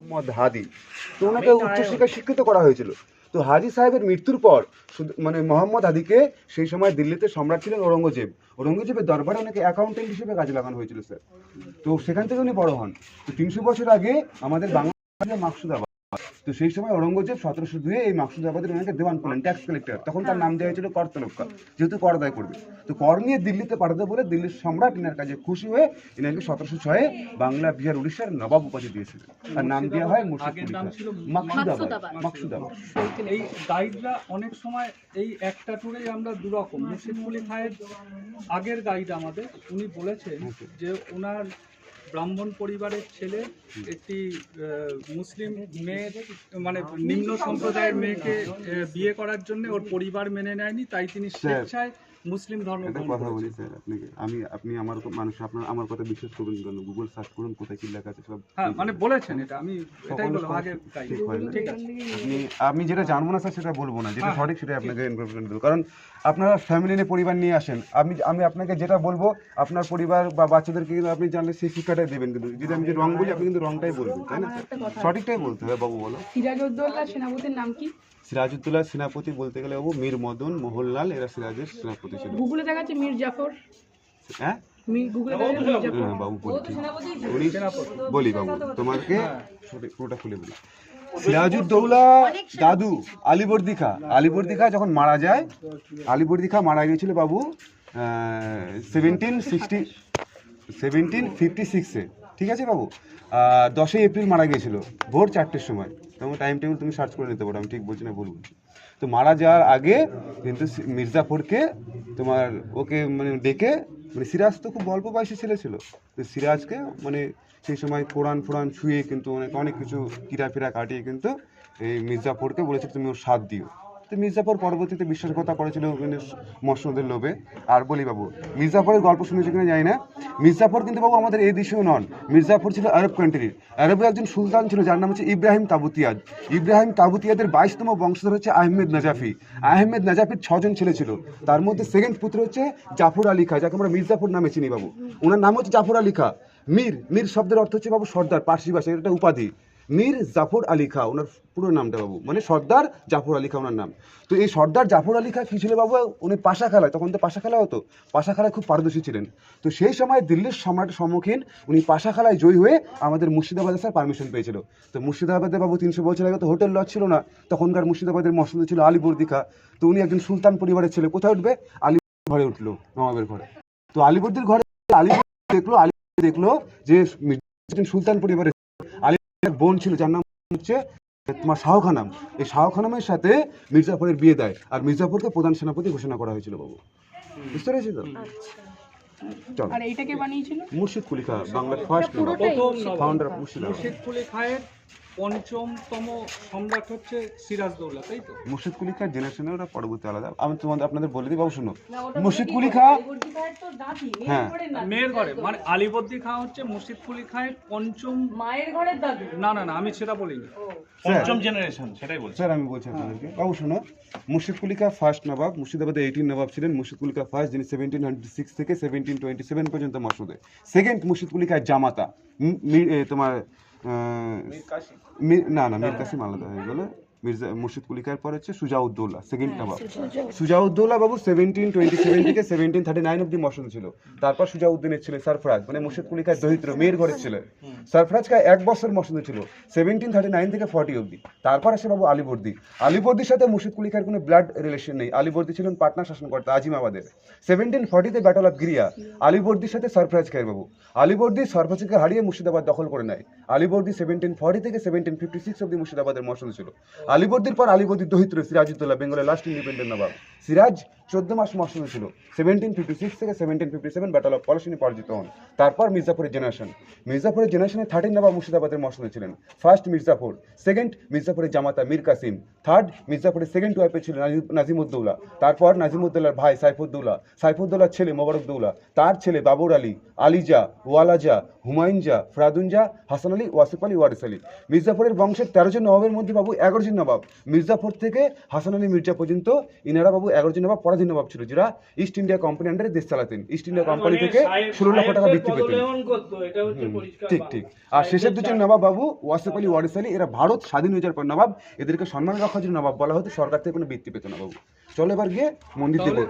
মোহাম্মদ হাদি, তো ওনাকে উচ্চশিক্ষায় শিক্ষিত করা হয়েছিল। তো হাজি সাহেবের মৃত্যুর পর মানে মোহাম্মদ হাদিকে সেই সময় দিল্লিতে সম্রাট ছিলেন ঔরঙ্গজেব, ঔরঙ্গজেবের দরবারে ওনাকে অ্যাকাউন্টেন্ট হিসেবে কাজে লাগানো হয়েছিল স্যার। তো সেখান থেকে উনি বড় হন। তো 300 বছর আগে আমাদের বাংলাদেশের মাকসুদাবাদ, তো সেই সময় ঔরঙ্গজেব 1702 এই মাকসুদাবাদের ওনাকে দেওয়ান করলেন, ট্যাক্স কালেক্টর। তখন তার নাম দেওয়া হয়েছিল কর তলবকার, যেহেতু কর আদায় করবে। তো কর নিয়ে দিল্লিতে পাঠাতে বলে দিল্লির সম্রাট এনার কাজে খুশি হয়ে এনাকে 1706 বাংলা, বিহার, উড়িষ্যার নবাব উপাধি দিয়েছিলেন। তার নাম দেওয়া হয় মাকসুদাবাদ। এই গাইডরা অনেক সময় এই একটা ট্যুরেই আমরা দুরকম, মুর্শিদ কুলি খায়ের আগের গাইড আমাদের, উনি বলেছেন যে ওনার ব্রাহ্মণ পরিবারের ছেলে একটি মুসলিম মেয়ে, মানে নিম্ন সম্প্রদায়ের মেয়েকে বিয়ে করার জন্য ওর পরিবার মেনে নেয়নি, তাই তিনি স্বেচ্ছায় মুসলিম ধর্ম গ্রহণ কথা বলি করেছেন। স্যার আপনাকে, আপনি আমার মানুষ, আপনার আমার কথা বিশ্বাস করবেন কেন? গুগল সার্চ করুন কোথায় কি লেখা আছে সব। হ্যাঁ, মানে বলেছেন এটা, আমি এটাই বললাম আগে গাইড। ঠিক আছে, আমি যেটা জানবো না স্যার সেটা বলবো না, যেটা সঠিক সেটা আপনাকে ইনফরমেশন দেবো। কারণ আপনারা ফ্যামিলি নিয়ে পরিবার নিয়ে আসেন, আমি আপনাকে যেটা বলবো আপনার পরিবার বা বাচ্চাদেরকে কিন্তু আপনি জানলে সেই শিক্ষাটাই দেবেন। কিন্তু যদি আমি যে রং বলি আপনি কিন্তু রংটাই বলবেন, তাই না? সঠিকটাই বলতে হবে। বাবু বলো। সিরাজউদ্দৌলা সেনাপতির নাম কি? সিরাজউদ্দৌলা সেনাপতি বলতে গেলে বাবু মীর মদন, মোহনলাল, এরা সিরাজের সেনাপতি ছিল। গুগলে দেখা যাচ্ছে মীর জাফর। হ্যাঁ গুগলে দেখা যাচ্ছে মীর জাফর। বাবু বলি বলি বাবু তোমাকে পুরোটা খুলে বলি। সিরাজউদ্দৌলা দাদু আলীবর্দী খাঁ যখন মারা যায়, আলীবর্দী খাঁ মারা গিয়েছিল বাবু 1756-এ, ঠিক আছে বাবু। 10ই এপ্রিল মারা গিয়েছিল ভোর 4টের সময়। তেমন টাইম টেবিল তুমি সার্চ করে নিতে পারো, আমি ঠিক বলছি না ভুল বলছি। তো মারা যাওয়ার আগে কিন্তু মির্জাফরকে ওকে মানে ডেকে, মানে সিরাজ তো খুব অল্প বয়সী ছেলে ছিল, তো সিরাজকে মানে সেই সময় কোরআন ফোরান ছুঁয়ে কিন্তু অনেক কিছু কিরাফিরা কাটিয়ে কিন্তু এই মির্জাফরকে বলেছে তুমি ওর সাথ দিও। তো মির্জাফর পরবর্তীতে বিশ্বাসঘাতকতা করেছিল মসনদের লোভে। আর বলি বাবু, মির্জাফরের গল্প শুনেছি কিনা জানি না, মির্জাফর কিন্তু বাবু আমাদের এই দেশেও নন, মির্জাফর ছিল আরব কান্ট্রির। আরবের একজন সুলতান ছিল যার নাম হচ্ছে ইব্রাহিম তাবুতিয়াদ। ইব্রাহিম তাবুতিয়াদের 22তম বংশধর হচ্ছে আহমেদ নাজাফি। আহমেদ নাজাফির 6 জন ছেলে ছিল, তার মধ্যে সেকেন্ড পুত্র হচ্ছে জাফর আলী খাঁ, যাকে আমরা মির্জাফর নামে চিনি বাবু। ওনার নাম হচ্ছে জাফর আলী খাঁ। মীর শব্দের অর্থ হচ্ছে বাবু সর্দার, পার্সি ভাষায় এটা উপাধি। মীর জাফর আলী খাঁ ওনার পুরো নামটা বাবু, মানে সর্দার জাফর আলী খাঁ ওনার নাম। তো এই সর্দার জাফর আলী খাঁ কী ছিল বাবু, উনি পাশা খেলায়, তখন তো পাশা খেলা হতো, পাশা খেলায় খুব পারদর্শী ছিলেন। তো সেই সময় দিল্লির সম্রাটের সম্মুখীন উনি পাশা খেলায় জয়ী হয়ে আমাদের মুর্শিদাবাদে স্যার পারমিশন পেয়েছিল। তো মুর্শিদাবাদে বাবু 300 বছর আগে তো হোটেল লজ ছিল না, তখনকার মুর্শিদাবাদের মসনদ ছিল আলীবর্দী খাঁ। তো উনি একজন সুলতান পরিবারের ছেলে, কোথায় উঠবে? আলীবর্দীর ঘরে উঠলো, নবাবের ঘরে। তো আলীবর্দীর ঘরে আলীবর্দী দেখলো যে সুলতান পরিবারের বোন ছিল যার নাম হচ্ছে তোমার শাহ খানম। এই শাহ খানমের সাথে মির্জাফরের বিয়ে দেয়, আর মির্জাফরকে প্রধান সেনাপতি ঘোষণা করা হয়েছিল বাবু। বুঝতে পেরেছি তো? চলো, আর এইটাকে বানিয়েছিল মুর্শিদ কুলি খাঁ, বাংলার ফার্স্ট ফাউন্ডার মুর্শিদ কুলি খায়ের 5ম সম্রাট হচ্ছে সিরাজউদ্দৌলা, তাই তো? মুর্শিদ কুলি খাঁ জেনারেশনের ওরা পরবর্তী আলাদা। আমি আপনাদের বলে দিই বাবু, শুনো। মুর্শিদ কুলি খাঁ হ্যাঁ মেয়ের ঘরে, মানে আলীবর্দী খাঁ হচ্ছে মুর্শিদ কুলি খায়ের 5ম মায়ের ঘরের দাদু। না, আমি সেটা বলিনি, 5ম জেনারেশন সেটাই বলছি স্যার। আমি বলছি আপনাদেরকে বাবু, শুনো। মুর্শিদ কুলি খাঁ ফার্স্ট নবাব, মুর্শিদাবাদে 18 নবাব ছিলেন। মুর্শিদ কুলি খাঁ ফার্স্ট, যিনি 1706 থেকে 1727 পর্যন্ত মসনদে। সেকেন্ড মুর্শিদ কুলি খাঁ জামাতা, তোমার মীর কাসিম আলাদা হয়ে গেল। মুর্শিদ কুলি খাঁর পর হচ্ছে সুজাউদ্দৌলা, সেকেন্ড নবাব। সুজাউদ্দৌলা বাবু 1727 থেকে 1739 অব্দি মসনদ ছিল। তারপর সুজাউদ্দিনের ছেলে সরফরাজ, মানে মুর্শিদ কুলি খাঁর দরিদ্র মেয়ের ঘরের ছেলে। সরফরাজ খাঁ 1 বছর মসনদ ছিল, 1739 থেকে 40 অব্দি। তারপর আসে বাবু আলীবর্দীর সাথে মুর্শিদ কুলি খাঁর কোনো ব্লাড রিলেশন নেই। আলীবর্দী ছিলেন পাটনা শাসনকর্তা আজিমাবাদের। 1740-তে ব্যাটল অফ গিরিয়া, আলীবর্দীর সাথে সরফরাজ খাঁর বাবু। আলীবর্দী সরফরাজকে হারিয়ে মুর্শিদাবাদ দখল করে নেয়। আলীবর্দী 1740 থেকে 1756 অব্দি মুর্শিদাবাদের মসনদ ছিল। আলীবর্দীর পর আলীবর্দীর দহিত্র সিরাজউদ্দৌলা, বেঙ্গলের লাস্ট ইন্ডিপেন্ডেন্ট নবাব। সিরাজ 14 মাস মসনদ ছিল, 1756 থেকে 1757 ব্যাটল অফ পলাশিনী পরাজিত হন। তারপর মির্জাফরের জেনারেশনে 13 নবাব মুর্শিদাবাদের মসনদে ছিলেন। ফার্স্ট মির্জাফর, সেকেন্ড মির্জাফরের জামাতা মীর কাসিম, থার্ড মির্জাফরের সেকেন্ড ওয়াইফে ছিল নাজিমউদ্দৌলা। তারপর নাজিমউদ্দৌলার ভাই সাইফুদ্দৌলার ছেলে মোবারকদৌলা, তার ছেলে বাবর আলী, আলিজা, ওয়ালাজা, হুমায়ুনজা, ফরাদুনজা, হাসান আলী, ওয়াসিফ আলী, ওয়ারিস আলী। মির্জাফরের বংশের 13 জন নবাবের মধ্যে বাবু 11 জন নবাব, মির্জাফর থেকে হাসান আলী মির্জা পর্যন্ত ইনারা বাবু 11 জন নবাব স্বাধীন নবাব ছিল, যারা ইস্ট ইন্ডিয়া কোম্পানি আন্ডারে দেশ চালাতেন। ইস্ট ইন্ডিয়া কোম্পানি থেকে 16 লক্ষ টাকা বৃত্তি পেতেন। ঠিক ঠিক। আর শেষের দুজন নবাব বাবু ওয়াসিফ আলী, ওয়ারিস আলী, এরা ভারত স্বাধীন হয়ে যাওয়ার পর নবাব, এদেরকে সম্মান রাখার জন্য নবাব বলা হতো, সরকার থেকে কোনো বৃত্তি পেত না বাবু। চলো এবার গিয়ে মন্দির দেখো।